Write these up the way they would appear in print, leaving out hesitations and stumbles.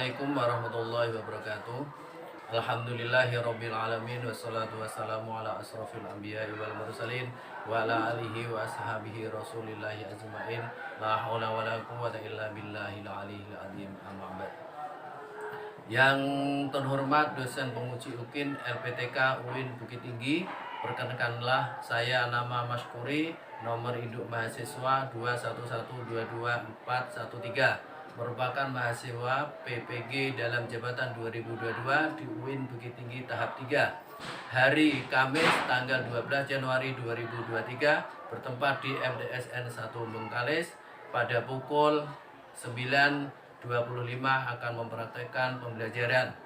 Assalamualaikum warahmatullahi wabarakatuh. Alhamdulillahirabbil alamin wassalatu wassalamu ala asrofil anbiya'i wal mursalin wa ala alihi wa ashabihi rasulillahi ajmain. La haula wala quwwata illa billahil aliyil azim. Amma ba'd. Yang terhormat dosen penguji UKIN LPTK UIN Bukit Tinggi, perkenalkanlah saya nama Maskuri, nomor induk mahasiswa 211222413, merupakan mahasiswa PPG dalam jabatan 2022 di UIN Bukit Tinggi tahap 3. Hari Kamis tanggal 12 Januari 2023 bertempat di MTSN 1 Bengkalis. Pada pukul 9.25 akan mempraktekkan pembelajaran.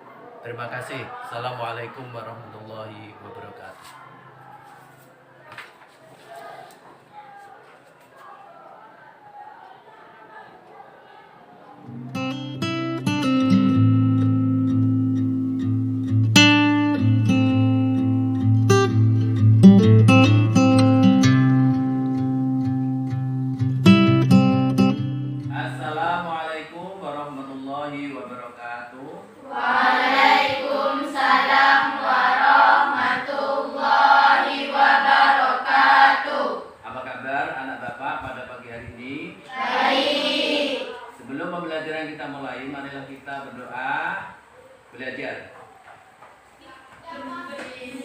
Terima kasih. Assalamualaikum warahmatullahi wabarakatuh. Assalamualaikum warahmatullahi wabarakatuh. Waalaikumsalam warahmatullahi wabarakatuh. Apa kabar anak bapak pada pagi hari ini? Baik. Sebelum pembelajaran kita mulai, marilah kita berdoa. Belajar.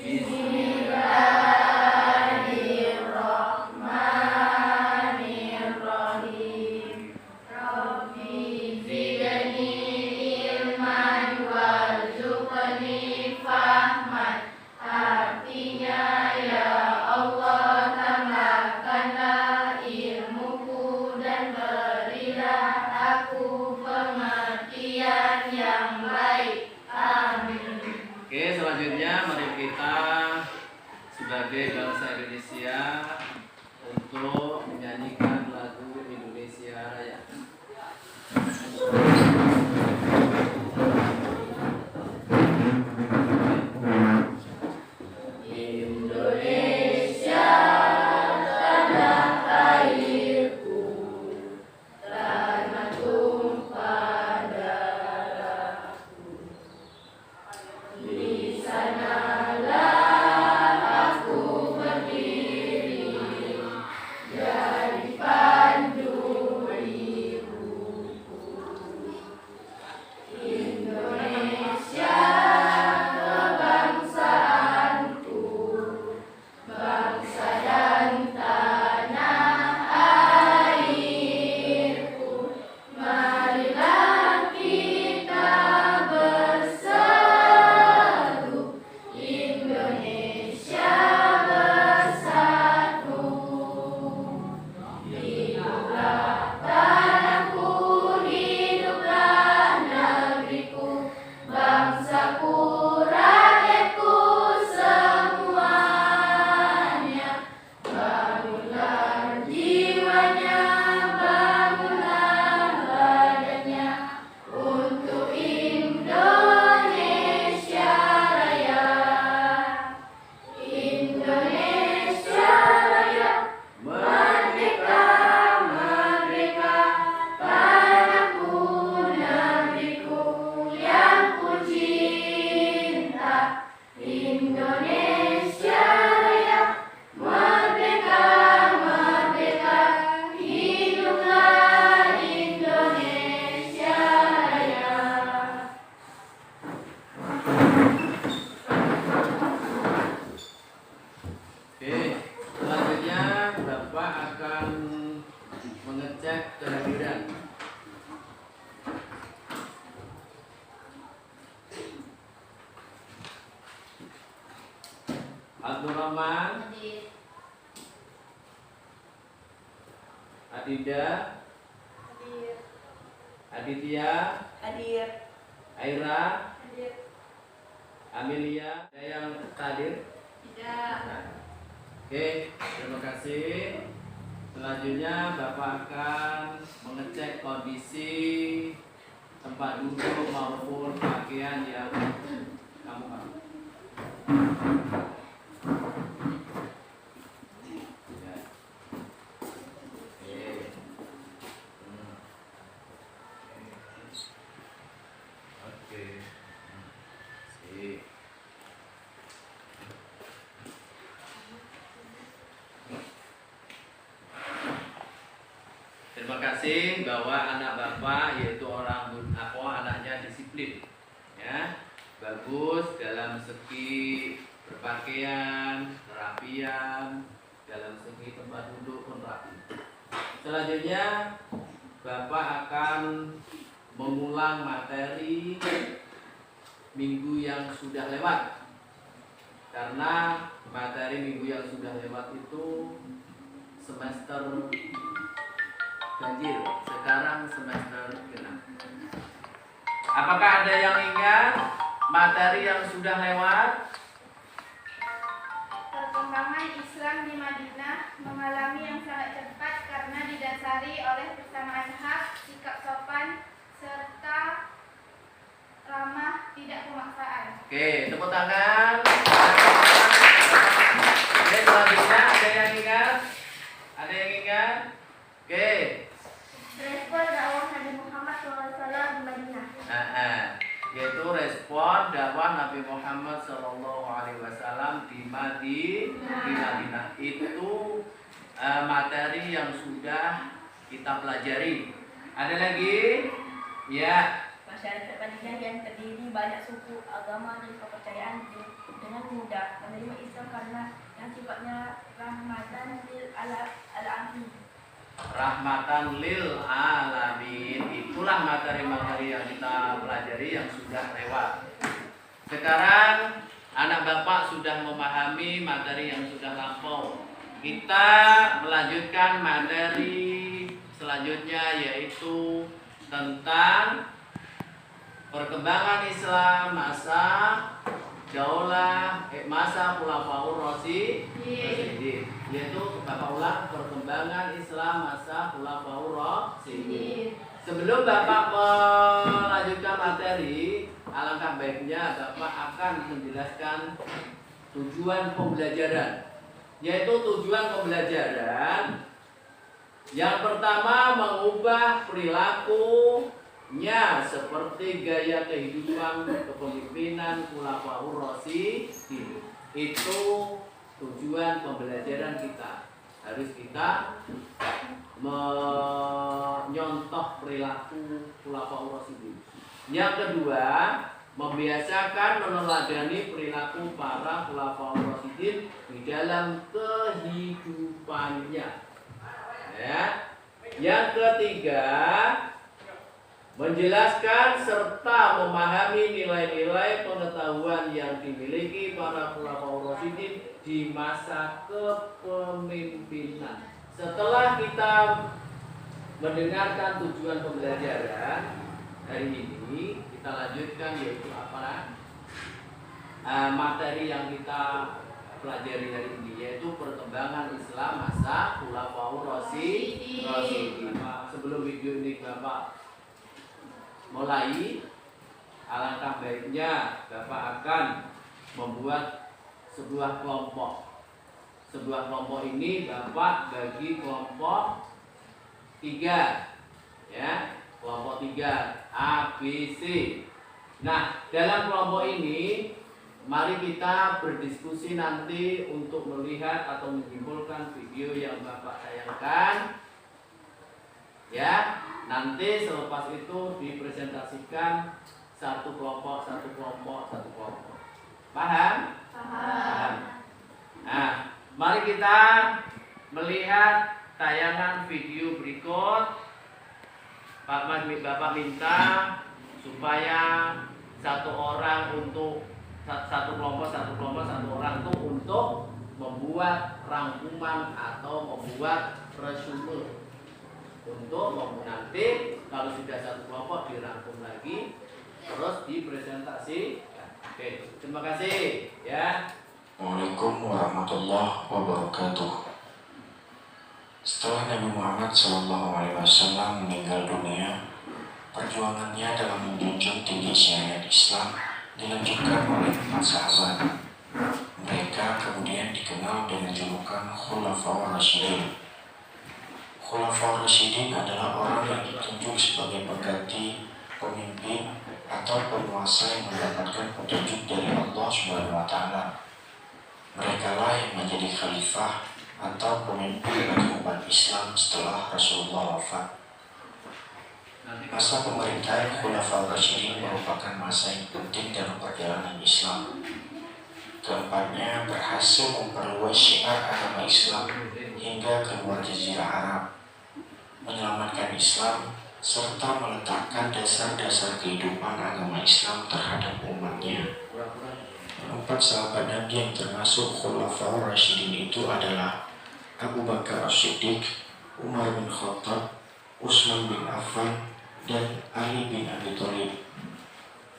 Bismillahirrahmanirrahim. Rabbi zidni ilman warzuqni fahman. Artinya, ya Allah, tambahkanlah ilmuku dan berilah aku pengertian yang baik. Amin. Oke, selanjutnya mari kita sebagai bangsa Indonesia untuk menyanyikan lagu Indonesia Raya. Indonesia tanah airku, tanah tumpah darahku. Di sanalah aku berdiri, jadi pandu ibuku. Indonesia kebangsaanku, bangsa dan tanah airku. Marilah kita berseru, Indonesia bersatu. Hiduplah tanahku, hiduplah negeriku, bangsaku, rakyatku semuanya. Bangunlah jiwanya, bangunlah badannya untuk Indonesia Raya. Indonesia Raya, merdeka, merdeka, tanahku, negeriku yang ku cinta. Indonesia Raya, merdeka, merdeka, hiduplah Indonesia Raya. Oke, selanjutnya Bapak akan mengecek kehadiran. Abdurrahman, Adida, Aditya, Hadir. Aira, Hadir. Amelia, ada yang hadir? Tidak. Oke, terima kasih. Selanjutnya Bapak akan mengecek kondisi tempat duduk maupun pakaian yang kamu pakai. Ya. Oke. kasih bahwa anak bapak yaitu anaknya disiplin, ya, bagus dalam segi berpakaian, kerapian, dalam segi tempat duduk pun rapi. Selanjutnya bapak akan mengulang materi minggu yang sudah lewat, karena materi minggu yang sudah lewat itu semester ganjil, sekarang semester genap. Apakah ada yang ingat materi yang sudah lewat? Perkembangan Islam di Madinah mengalami yang sangat cepat karena didasari oleh persamaan hak, sikap sopan, serta ramah, tidak pemaksaan. Oke, tepuk tangan. Oke, selanjutnya ada yang ingat? Ada yang ingat? Oke. Respon dakwah Nabi Muhammad SAW di Madinah. Yaitu respon dakwah Nabi Muhammad SAW di Madinah. Itu materi yang sudah kita pelajari. Ada lagi? Ya. Masyarakat Madinah yang terdiri banyak suku, agama, dan kepercayaan dengan mudah menerima Islam karena yang sifatnya rahmatan lil alamin. Rahmatan lil alamin, itulah materi-materi yang kita pelajari yang sudah lewat. Sekarang anak bapak sudah memahami materi yang sudah lampau. Kita melanjutkan materi selanjutnya, yaitu tentang perkembangan Islam masa masa Khulafaur Rasyidin, yaitu Bapak ulang perkembangan Islam masa Khulafaur Rasyidin. Sebelum Bapak melanjutkan materi, alangkah baiknya Bapak akan menjelaskan tujuan pembelajaran. Yaitu tujuan pembelajaran yang pertama, mengubah perilakunya seperti gaya kehidupan kepemimpinan Khulafaur Rasyidin. Itu tujuan pembelajaran kita. Harus kita menyontoh perilaku Khulafaur Rasyidin. Yang kedua, membiasakan meneladani perilaku para Khulafaur Rasyidin di dalam kehidupannya. Ya. Yang ketiga, menjelaskan serta memahami nilai-nilai pengetahuan yang dimiliki para Khulafaur Rasyidin di masa kepemimpinan. Setelah kita mendengarkan tujuan pembelajaran hari ini, kita lanjutkan, yaitu materi yang kita pelajari hari ini, yaitu perkembangan Islam masa Khulafaur Rasyidin. Sebelum video ini Bapak mulai, alangkah baiknya Bapak akan membuat sebuah kelompok. Sebuah kelompok ini Bapak bagi kelompok 3, ya, kelompok 3 A, B, C. Nah, dalam kelompok ini mari kita berdiskusi nanti untuk melihat atau menyimpulkan video yang Bapak tayangkan. Ya, nanti selepas itu dipresentasikan satu kelompok. Paham? Paham. Nah, mari kita melihat tayangan video berikut. Bapak minta supaya satu kelompok orang itu untuk membuat rangkuman atau membuat resume, untuk nanti kalau sudah satu kelompok dirangkum lagi terus dipresentasikan. Oke, terima kasih ya. Assalamualaikum warahmatullahi wabarakatuh. Setelah Nabi Muhammad SAW meninggal dunia, perjuangannya dalam menjunjung tinggi syariat Islam dilanjutkan oleh 4 sahabat. Mereka kemudian dikenal dengan julukan Khulafaur Rasyidin. Khulafaur Rasyidin adalah orang yang ditunjuk sebagai pengganti pemimpin atau penguasa yang mendapatkan petunjuk dari Allah SWT. Mereka lah yang menjadi khalifah atau pemimpin bagi umat Islam setelah Rasulullah wafat. Masa pemerintahan Khulafaur Rasyidin merupakan masa yang penting dalam perjalanan Islam. Keempatnya berhasil memperluas syiar agama Islam hingga keluar Jazirah Arab, menyelamatkan Islam, serta meletakkan dasar-dasar kehidupan agama Islam terhadap umatnya. Empat sahabat Nabi yang termasuk Khulafaur Rasyidin itu adalah Abu Bakar As-Siddiq, Umar bin Khattab, Utsman bin Affan, dan Ali bin Abi Thalib.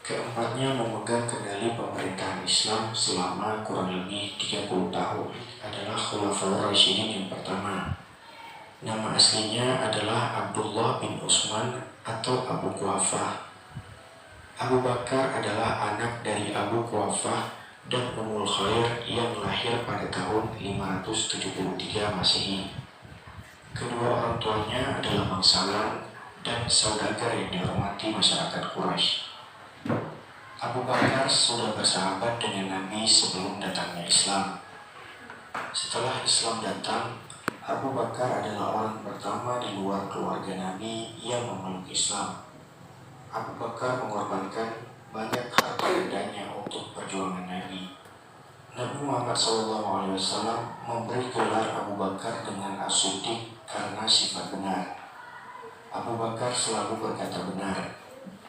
Keempatnya memegang kendali pemerintahan Islam selama kurang lebih 30 tahun. Adalah Khulafaur Rasyidin yang pertama. Nama aslinya adalah Abdullah bin Utsman atau Abu Quhafah. Abu Bakar adalah anak dari Abu Quhafah dan Ummul Khair yang lahir pada tahun 573 Masehi. Kedua orang tuanya adalah bangsawan dan saudagar yang dihormati masyarakat Quraisy. Abu Bakar sudah bersahabat dengan Nabi sebelum datangnya Islam. Setelah Islam datang, Abu Bakar adalah orang pertama di luar keluarga Nabi yang memeluk Islam. Abu Bakar mengorbankan banyak harta bendanya untuk perjuangan Nabi. Nabi Muhammad SAW memberi gelar Abu Bakar dengan As-Siddiq karena sifat benar. Abu Bakar selalu berkata benar.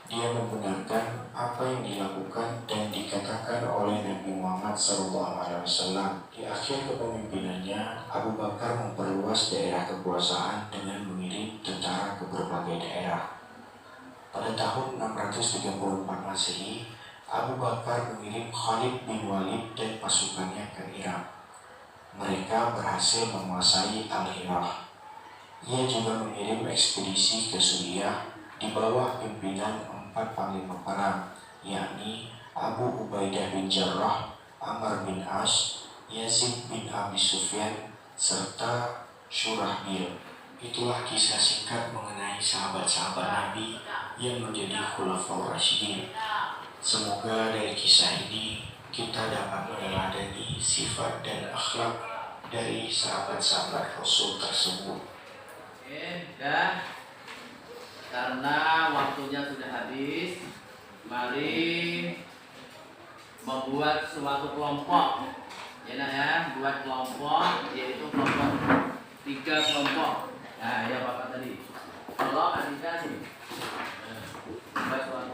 Dia membenarkan apa yang dilakukan dan dikatakan oleh Nabi Muhammad SAW. Di akhir kepemimpinannya, Abu Bakar memperluas daerah kekuasaan dengan mengirim tentara ke berbagai daerah. Pada tahun 634 Masehi, Abu Bakar mengirim Khalid bin Walid dan pasukannya ke Irak. Mereka berhasil menguasai Al-Hirah. Ia juga mengirim ekspedisi ke Suriah di bawah pimpinan 4 panglima perang, yakni Abu Ubaidah bin Jarrah, Amr bin As, Yazid bin Abi Sufyan, serta Syurahbil. Itulah kisah singkat mengenai sahabat-sahabat Nabi yang menjadi Khulafaur Rasyidin. Semoga dari kisah ini kita dapat meneladani sifat dan akhlak dari sahabat-sahabat Rasul tersebut. Dah, karena waktunya sudah habis, mari membuat suatu kelompok. Ya nak ya, buat kelompok, yaitu kelompok 3 kelompok. Nah, ya Bapak tadi. Tolong Andika sini. Buat suatu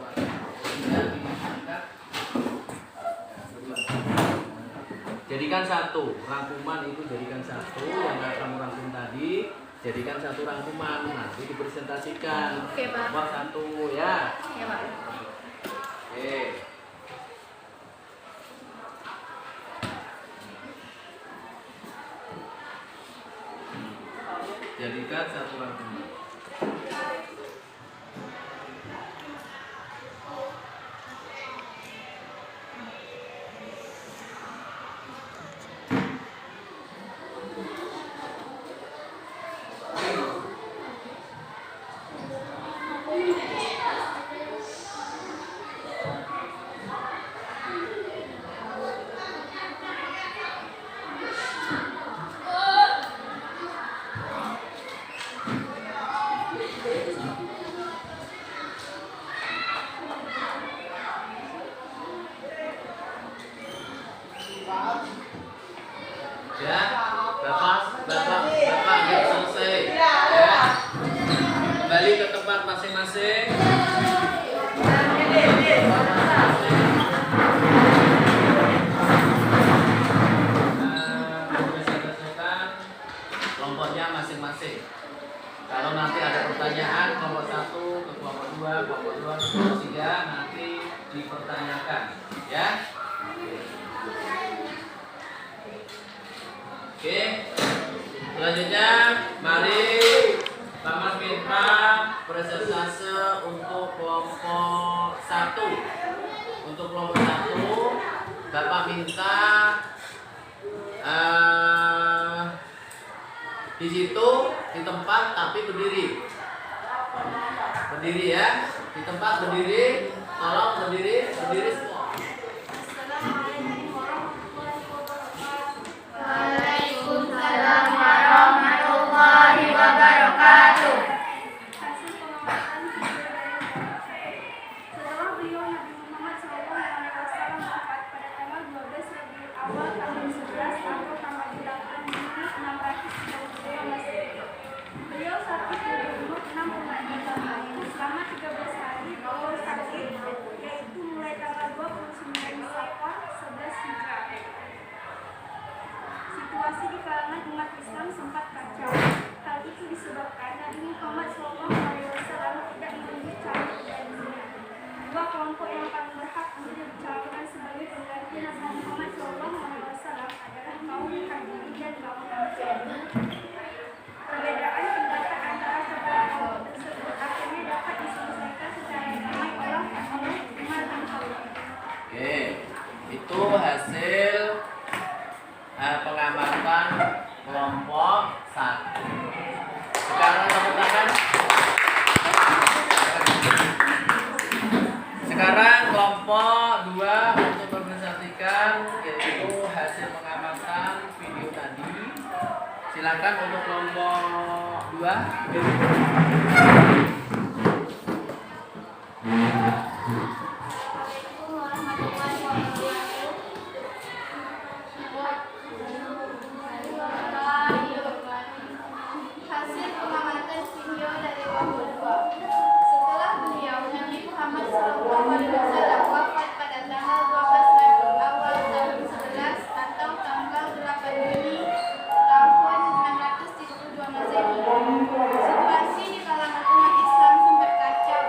jadikan satu rangkuman itu, jadikan satu yang kamu rangkum tadi, jadikan satu rangkuman, nanti dipresentasikan. Oke, Pak. Buat satu ya. Ya, Pak. Oke. Jadikan satu rangkuman. Ya, Bapak ya selesai. Ya. Kembali ke tempat masing-masing. Presentasikan kelompoknya masing-masing. Kalau nanti ada pertanyaan, kelompok 1 ke kelompok 2, kelompok 2 ke kelompok 3 nanti dipertanyakan, ya. Oke, selanjutnya mari Bapak minta presentase untuk kelompok 1. Untuk kelompok 1, Bapak minta di situ di tempat tapi berdiri. Berdiri ya, di tempat berdiri, tolong berdiri semua. Waalaikumsalam warahmatullahi wabarakatuh. Nabi Muhammad SAW tidak menyebut calon penggantinya. Dua kelompok yang paling berhak untuk dicalonkan sebagai pengganti Nabi Muhammad SAW adalah kaum Muhajirin dan kaum Ansar. Perbedaan pendapat antara kedua kelompok tersebut akhirnya dapat diselesaikan secara damai oleh Umar bin Khattab. Oke, itu hasil pengamatan kelompok 1. Sekarang tepuk tangan. Sekarang kelompok 2 untuk mempresentasikan yaitu hasil pengamatan video tadi. Silakan untuk kelompok 2. Hasil pengamatan video dari kelompok 2. Setelah beliau Nabi Muhammad SAW wafat pada tanggal 12 Rabiul Awal tahun 11 atau tanggal 8 Juni tahun 632 Masehi. Situasi di kalangan umat Islam sempat kacau,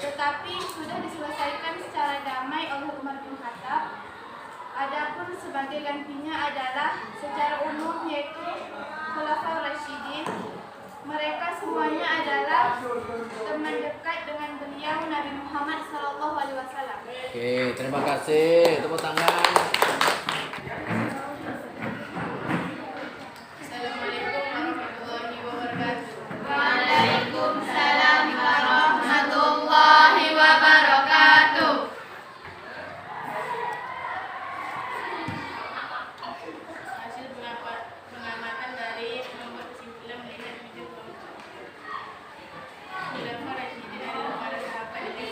tetapi sudah diselesaikan secara damai oleh Umar bin Khattab. Adapun sebagai gantinya adalah secara umum yaitu Khulafaur Rasyidin. Mereka semuanya adalah teman dekat dengan beliau Nabi Muhammad SAW. Oke, terima kasih. Tepuk tangan. Assalamualaikum warahmatullahi wabarakatuh. Waalaikumsalam warahmatullahi wabarakatuh. Hasil pengamatan dari nomor kesimpulan melihat video kelompok. Khulafaur Rasyidin adalah para sahabat Nabi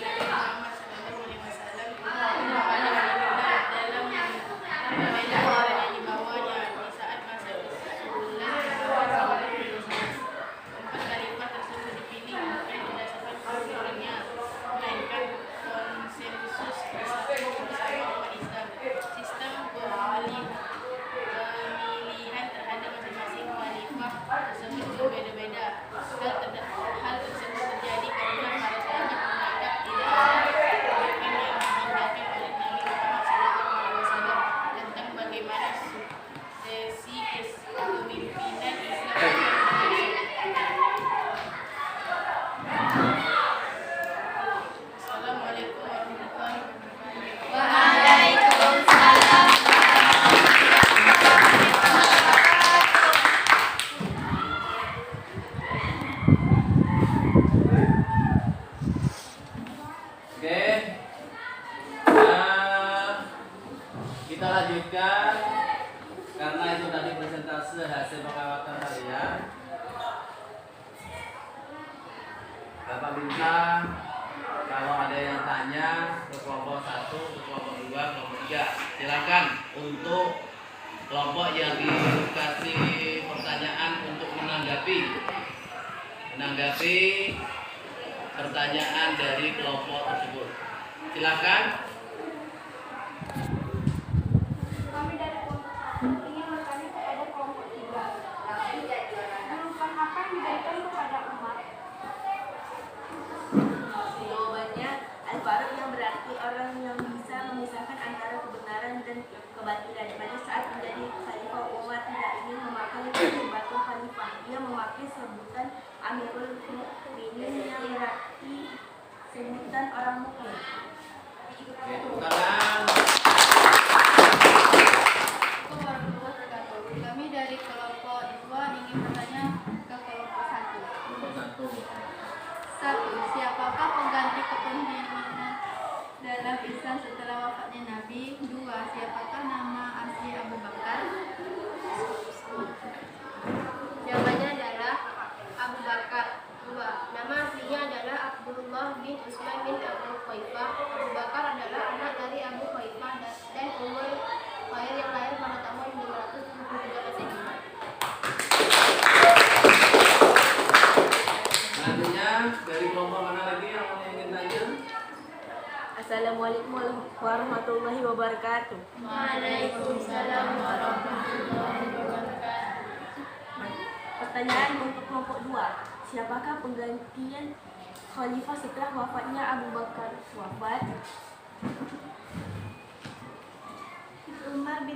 Muhammad SAW pada dalam membela orang yang dibawanya di saat masa kesulitan keempat khalifah tersebut dipilih bukan berdasarkan keurunannya, melainkan konsensus bersama umat Islam. Sistem pemilihan terhadap masing-masing khalifah tersebut berbeda-beda. Hal tersebut terjadi karena para sahabat menganggap tidak ada kebijakan yang ditinggalkan oleh Nabi Muhammad SAW tentang bagaimana suksesi kepemimpinan Islam Assalamualaikum warahmatullahi wabarakatuh. Waalaikumsalam. Oke. Kita lanjutkan karena itu tadi presentase hasil pengamatan kalian. Bapak minta kalau ada yang tanya ke kelompok 1, ke kelompok 2, kelompok 3, silakan untuk kelompok yang dikasih pertanyaan untuk menanggapi pertanyaan dari kelompok tersebut. Silakan. Kami dari kelompok 1 ingin bertanya kepada kelompok 3. Julukan apa yang diberikan kepada umat? Jawabannya Al-Faruq, yang berarti orang yang bisa memisahkan antara kebenaran dan kebatilan. Pada saat menjadi khalifah, Umar tidak ingin memakai sebutan khalifah. Ia memakai sebutan Amirul Mukminin yang berarti sebutan orang mukmin. Oke, tepuk tangan. Assalamualaikum warahmatullahi wabarakatuh. Kami dari kelompok 2 ingin bertanya ke kelompok 1. Kelompok 1. Siapakah pengganti kepemimpinan dalam Islam setelah wafatnya Nabi? 2. Siapakah nama asli Abu Bakar? Jawabannya adalah Abu Bakar. 2. Nama aslinya adalah Abdullah bin Utsman bin Abu Khaifah. Abu Bakar adalah anak dari Abu Khaifah dan Ummul Khair yang lahir pada tahun 573 Masehi. Selanjutnya dari kelompok mana lagi yang ingin tanya? Assalamualaikum warahmatullahi wabarakatuh. Waalaikumsalam warahmatullahi wabarakatuh. Pertanyaan untuk kelompok 2. Siapakah penggantian khalifah setelah wafatnya Abu Bakar? Wafat Umar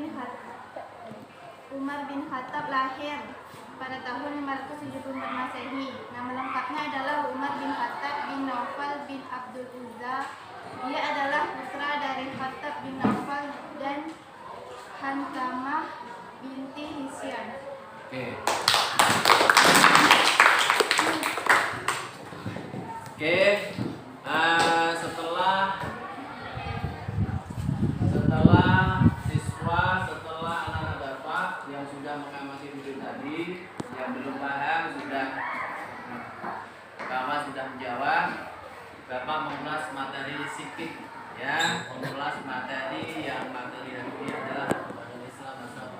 bin Khattab lahir pada tahun 574 Masehi. Nama lengkapnya adalah Umar bin Khattab bin Naufal bin Abdul Uzza. Dia adalah putra dari Khattab bin Naufal dan Hantamah binti Hisyan. Setelah anak-anak Bapak yang sudah mengamati video tadi, yang belum paham sudah menjawab, Bapak mengulas materi sedikit, ya, mengulas materi yang ini adalah Islam asal.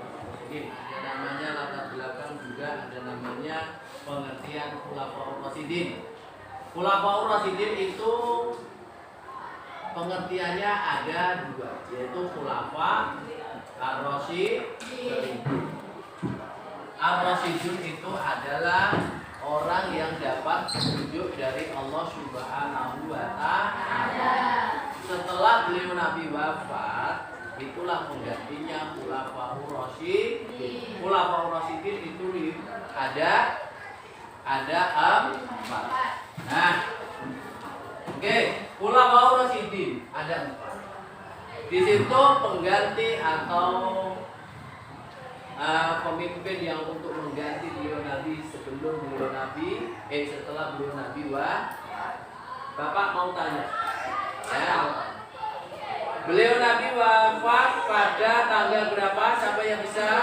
Ada namanya latar belakang, juga ada namanya pengertian Khulafaur Rasyidin. Khulafaur Rasyidin itu pengertiannya ada dua, yaitu khulafa ar-rasyidun. Ar-rasyidun itu adalah orang yang dapat petunjuk dari Allah Subhanahu wa Ta'ala. Setelah beliau Nabi wafat, itulah penggantinya khulafaur rasyidin. Khulafaur rasyidin itu ada 4. Nah, khulafaur rasyidin ada 4. Di situ pengganti atau pemimpin yang untuk mengganti beliau Nabi setelah beliau Nabi Bapak mau tanya, ya, beliau Nabi wafat pada tanggal berapa? Siapa yang bisa?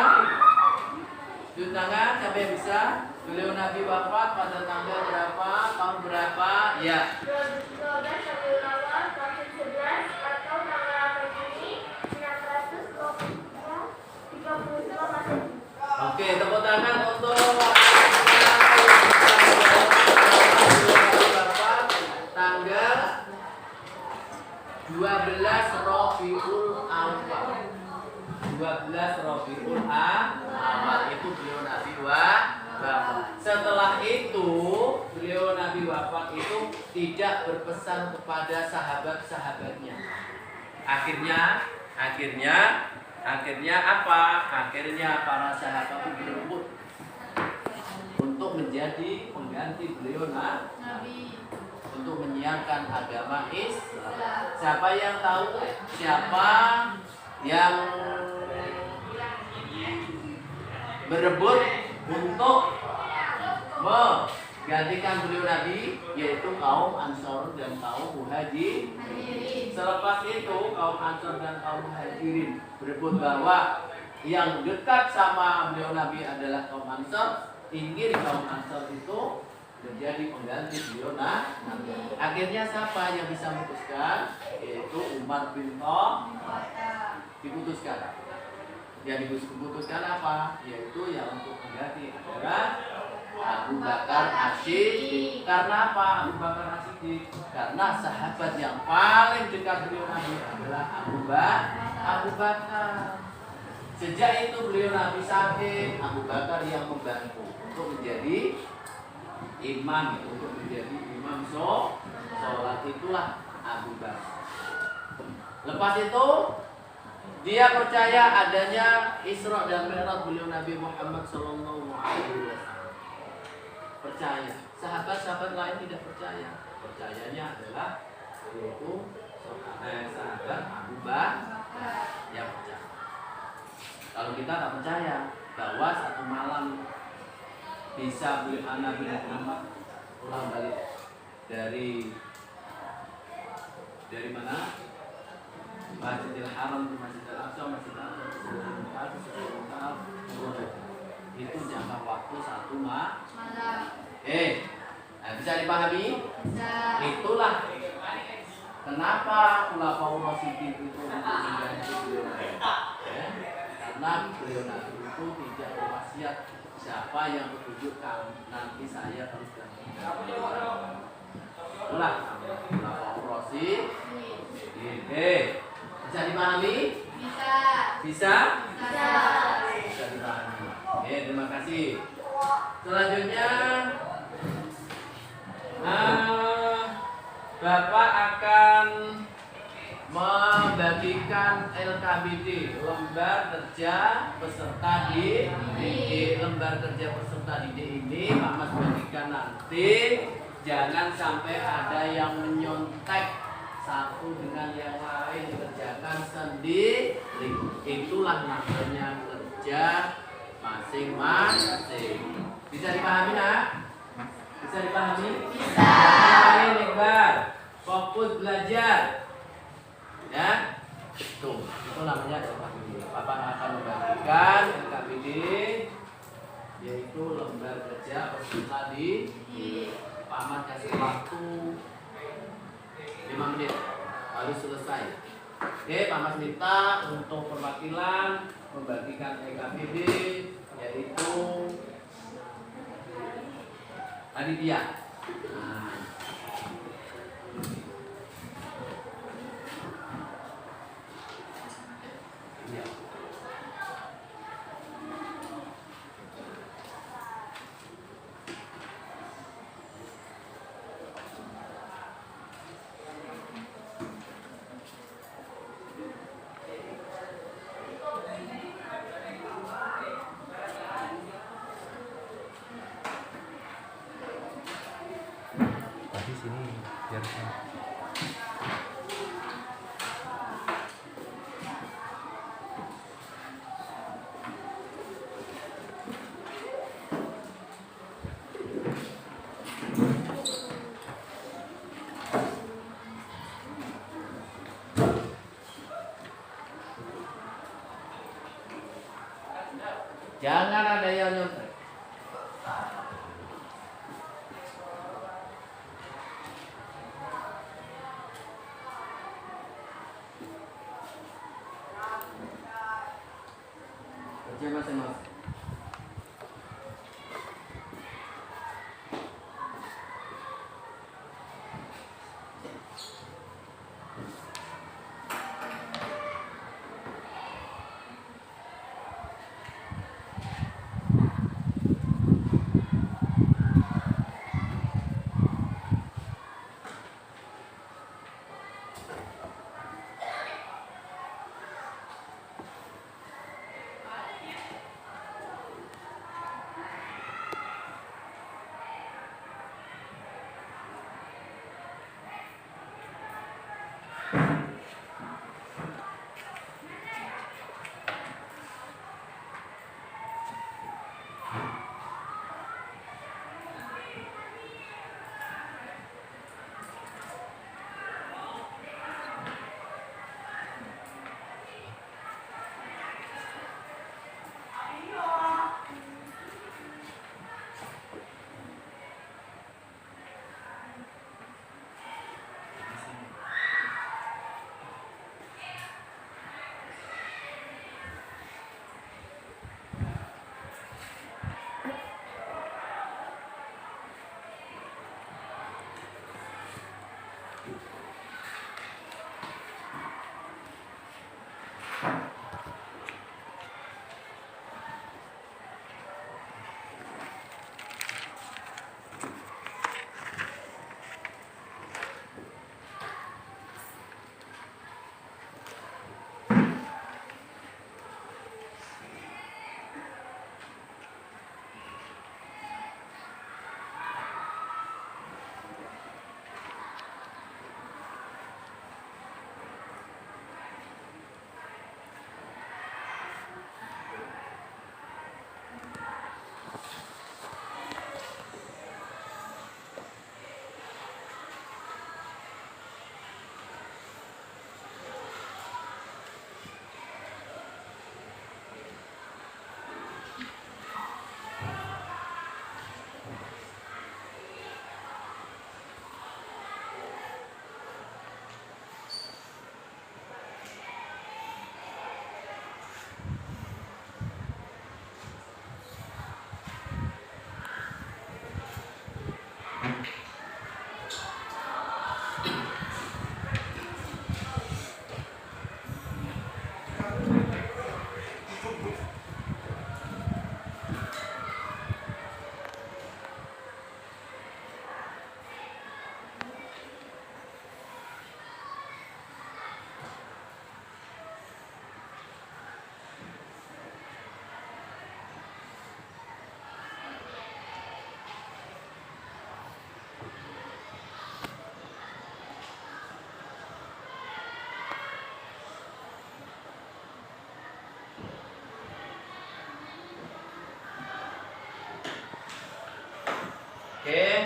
Tunjuk tangan, siapa yang bisa? Beliau Nabi wafat pada tanggal berapa? Tahun berapa? Ya. 12 Rabiul Awal tahun 11 atau tanggal 8 Juni 1932 Masehi. Oke, tepuk tangan untuk tanggal 12 Rabiul Awal. 12 Rabiul Awal itu beliau Nabi wafat. Setelah itu beliau Nabi wafat itu tidak berpesan kepada sahabat-sahabatnya. Akhirnya apa? Akhirnya para sahabat itu berebut untuk menjadi pengganti beliau Nabi, untuk menyiarkan agama Islam. Siapa yang tahu? Siapa yang berebut untuk menggantikan beliau Nabi, yaitu kaum Ansor dan kaum Muhajirin. Selepas itu kaum Ansor dan kaum Muhajirin berebut bahwa yang dekat sama beliau Nabi adalah kaum Ansor, ingin kaum Ansor itu menjadi pengganti beliau Nabi. Akhirnya siapa yang bisa memutuskan? Yaitu Umar bin Khattab. Diputuskan. Yang diputuskan apa? Yaitu yang untuk mengganti adalah Abu Bakar As-Siddiq. Karena apa? Abu Bakar As-Siddiq karena sahabat yang paling dekat beliau Nabi adalah Abu Bakar. Sejak itu beliau Nabi sakit, Abu Bakar yang membantu untuk menjadi imam, sholat, itulah Abu Bakar. Lepas itu dia percaya adanya Isra dan Mi'raj beliau Nabi Muhammad sallallahu alaihi wasallam. Percaya. Sahabat-sahabat lain tidak percaya. Percayanya adalah yaitu sahabat Abu Bakar yang percaya. Kalau kita tak percaya bahwa satu malam bisa beli Nabi Muhammad pulang balik dari mana? Masjidil Haram ke Masjidil Aqsa, itu jangka waktu 1 malam. Bisa dipahami? Bisa. Itulah kenapa Khulafaur Rasyidin itu mengganti beliau Nabi. Karena beliau Nabi itu tidak berwasiat siapa yang petunjuk nanti saya terus ganti. Itulah Khulafaur Rasyidin. Bisa dipahami? Bisa. Bisa? Bisa. Bisa dipahami. Terima kasih. Selanjutnya Bapak akan membagikan LKBD, lembar kerja peserta didik. Lembar kerja peserta didik ini Pak Mas bagikan nanti. Jangan sampai ada yang menyontek satu dengan yang lain, dikerjakan sendiri. Itulah namanya kerja masing-masing. Bisa dipahami nak? Bisa dipahami? Bisa. Lebar, fokus belajar. Ya, itu namanya LKBD. Bapak akan membagikan LKBD, yaitu lembar kerja peserta didik. Pak Ahmad kasih waktu 5 menit harus selesai. Oke, Pak Ahmad minta untuk perwakilan membagikan LKBD, yaitu Aditya. Nah. Ya. Tadi sini biar Jangan ada yang nyontek. Kerja masing-masing.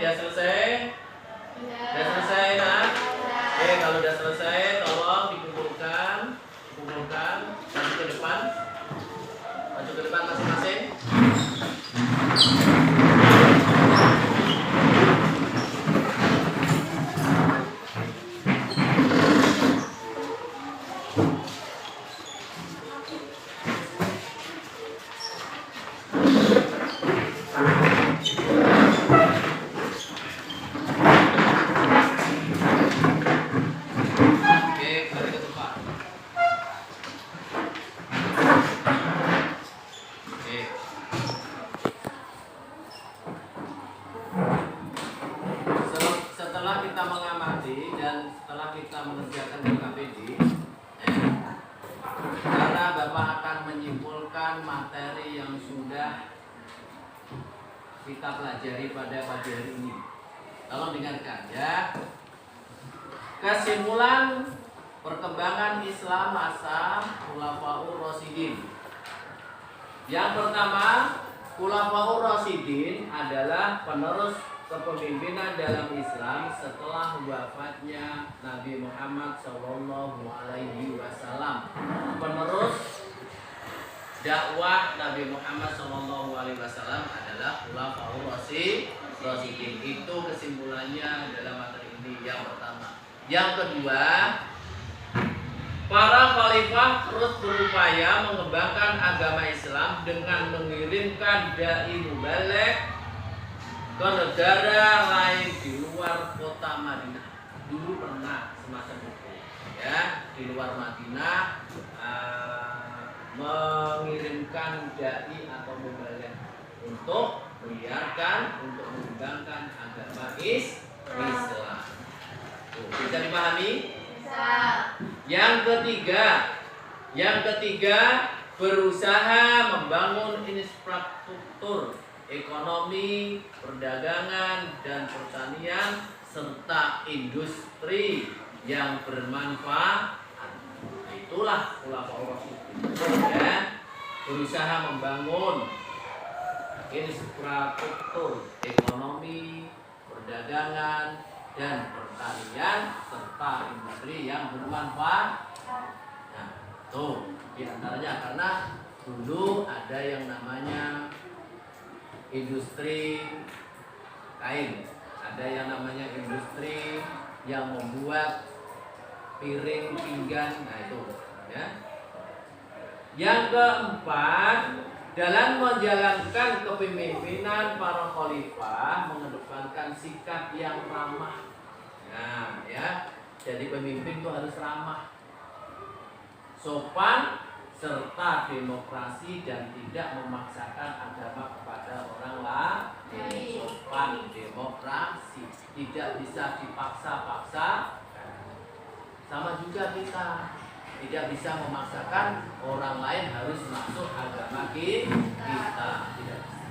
Udah selesai? Udah selesai, nak? Oke, kalau udah selesai, tolong dikumpulkan, maju ke depan masing-masing. Setelah kita mengamati dan setelah kita mengerjakan KKPD, karena Bapak akan menyimpulkan materi yang sudah kita pelajari pada pagi hari ini. Tolong dengarkan ya. Kesimpulan perkembangan Islam masa Khulafaur Rasyidin. Yang pertama, Khulafaur Rasyidin adalah penerus kepemimpinan dalam Islam setelah wafatnya Nabi Muhammad SAW. Penerus dakwah Nabi Muhammad SAW adalah Khulafaur Rasyidin. Itu kesimpulannya dalam materi ini yang pertama. Yang kedua, para khalifah terus berupaya mengembangkan agama Islam dengan mengirimkan dai mubaligh ke negara lain di luar kota Madinah. Dulu pernah semacam itu, ya, di luar Madinah mengirimkan dai atau mubaligh untuk menyiarkan, untuk mengembangkan agama Islam. Bisa dipahami? Bisa. Yang ketiga, berusaha membangun infrastruktur ekonomi, perdagangan, dan pertanian serta industri yang bermanfaat. Itulah Khulafaur Rasyidin. Ya, berusaha membangun infrastruktur ekonomi, perdagangan, dan pertanian serta industri yang bermanfaat. Nah, tuh diantaranya karena dulu ada yang namanya industri kain, ada yang namanya industri yang membuat piring, pinggan, nah itu, ya. Yang keempat, dalam menjalankan kepemimpinan para khalifah mengedepankan sikap yang ramah. Nah, ya, jadi pemimpin itu harus ramah, sopan, serta demokrasi dan tidak memaksakan agama kepada orang lain. Sopan, demokrasi, tidak bisa dipaksa-paksa. Sama juga kita tidak bisa memaksakan orang lain harus masuk agama kita. Tidak bisa.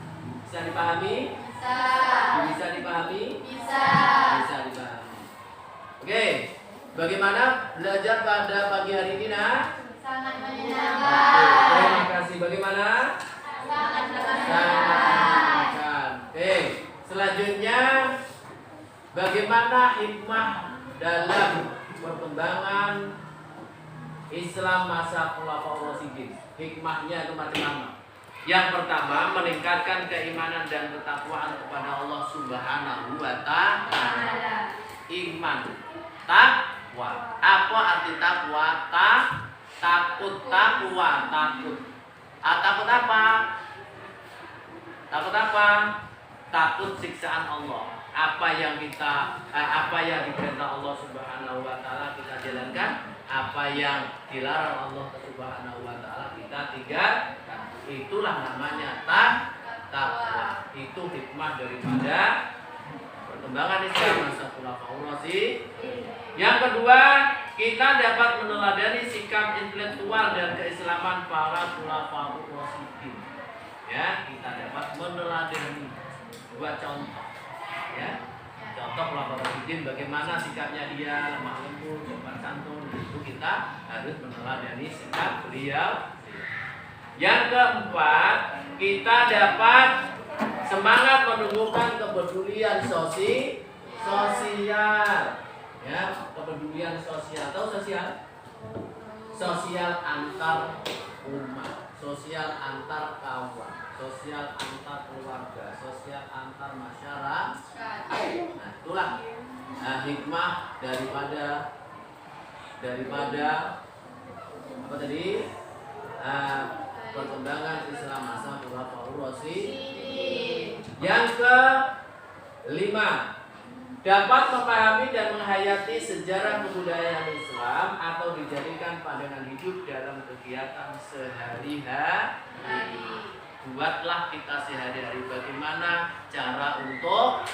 Bisa dipahami? Bisa. Bisa dipahami? Bisa. Bisa dipahami. Oke, bagaimana belajar pada pagi hari ini, nak? Sangat Oke, menyenangkan. terima kasih. Bagaimana? Sangat Sangat menyenangkan. menyenangkan. Oke, selanjutnya bagaimana hikmah dalam perkembangan Islam masa Khulafaur Rasyidin? Hikmahnya itu macam-macam. Yang pertama, meningkatkan keimanan dan ketakwaan kepada Allah Subhanahu wa Ta'ala. Iman, takwa. Apa arti takwa? Takut, takwa, takut. Takut apa? Takut apa? Takut siksaan Allah. Apa yang diperintah Allah Subhanahu wa Ta'ala kita jalankan, apa yang dilarang Allah Subhanahu wa Ta'ala kita tinggalkan. Itulah namanya takwa. Itu hikmah daripada perkembangan Islam masa Khulafaur Rasyidin. Yang kedua, kita dapat meneladani sikap intelektual dan keislaman para Khulafaur Rasyidin. Ya, kita dapat meneladani dua contoh. Ya, contoh Khulafaur Rasyidin bagaimana sikapnya dia, lemah lembut, sopan santun. Itu kita harus meneladani sikap beliau. Yang keempat, kita dapat semangat menumbuhkan kepedulian sosial, ya, kepedulian sosial. Tahu sosial? Sosial antar umat, sosial antar kawan, sosial antar keluarga, sosial antar masyarakat. Nah, itulah hikmah daripada apa tadi? Perkembangan Islam masa Khulafaur Rasyidin. Yang kelima, dapat memahami dan menghayati sejarah kebudayaan Islam atau dijadikan pandangan hidup dalam kegiatan sehari-hari. Buatlah kita sehari-hari bagaimana cara untuk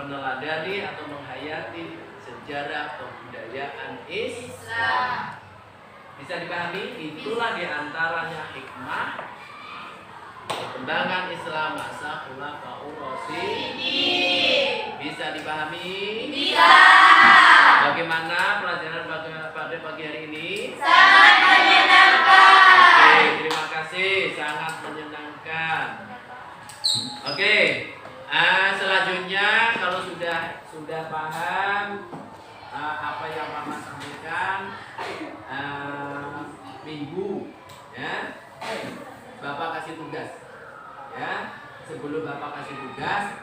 meneladani atau menghayati sejarah kebudayaan Islam. Bisa dipahami? Itulah diantaranya hikmah perkembangan Islam masa Khulafaur Rasyidin. Bisa dipahami? Bisa. Bagaimana pelajaran pada pagi hari ini? Sangat menyenangkan. Oke, terima kasih. Sangat menyenangkan. Oke, selanjutnya kalau sudah paham apa yang Mama sampaikan minggu, ya, Bapak kasih tugas, ya. Sebelum Bapak kasih tugas,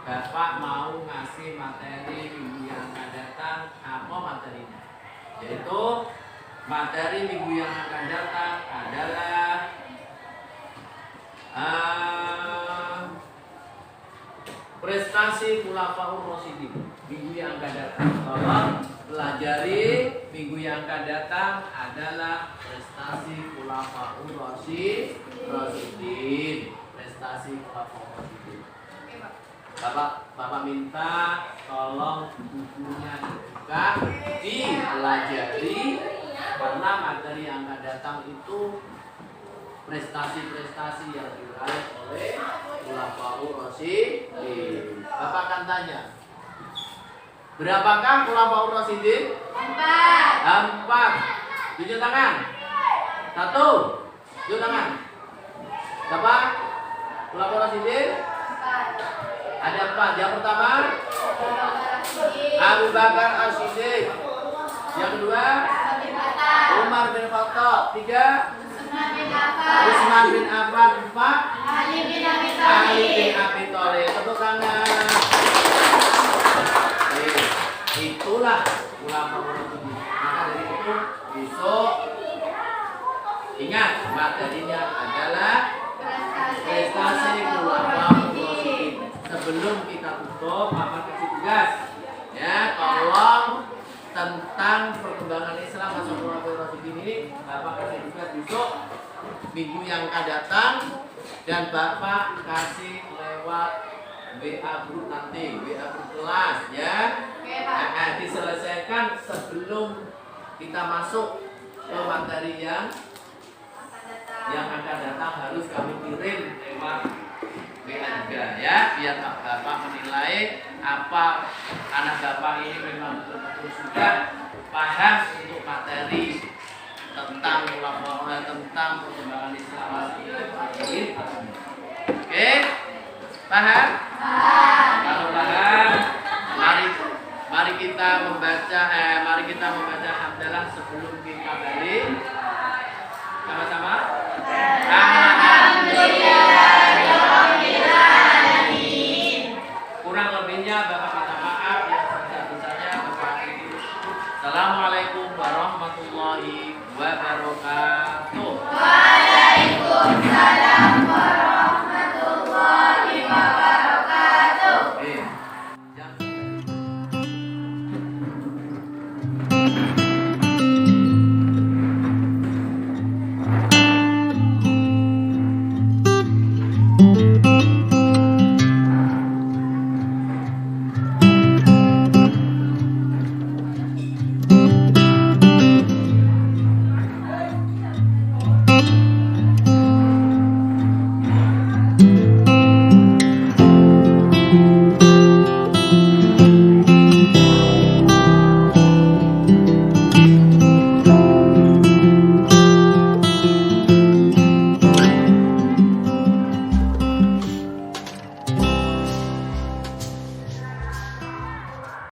Bapak mau ngasih materi minggu yang akan datang. Apa materinya? Yaitu materi minggu yang akan datang adalah prestasi Khulafaur Rasyidin. Minggu yang akan datang, tolong pelajari minggu yang akan datang adalah prestasi Khulafaur Rasyidin. Prestasi Khulafaur Rasyidin. Bapak minta tolong bukunya dibuka, dipelajari, karena materi yang akan datang itu prestasi-prestasi yang diraih oleh Khulafaur Rasyidin. Bapak akan tanya, berapakah Khulafaur Rasyidin? 4. Tunjuk tangan. 1. Tunjuk tangan. Berapa Khulafaur Rasyidin? 4. Ada 4. Yang pertama Abu Bakar As-Siddiq. Yang kedua Umar bin Khattab. 3 Utsman bin Affan. 4 Ali bin Abi Thalib. Tepuk tangan. Itulah Khulafaur Rasyidin. Maka dari itu besok ingat materinya adalah prestasi Khulafaur Rasyidin. Sebelum kita tutup, Bapak kasih tugas, ya, tolong tentang perkembangan Islam masa Khulafaur Rasyidin ini Bapak kasih tugas besok minggu yang akan datang, dan Bapak kasih lewat WA group nanti, WA group kelas, ya. Diselesaikan sebelum kita masuk ke materi yang akan datang, harus kami kirim lewat WA juga, ya, biar Bapak menilai apa anak Bapak ini memang betul-betul sudah paham untuk materi tentang perkembangan Islam. Oke, paham?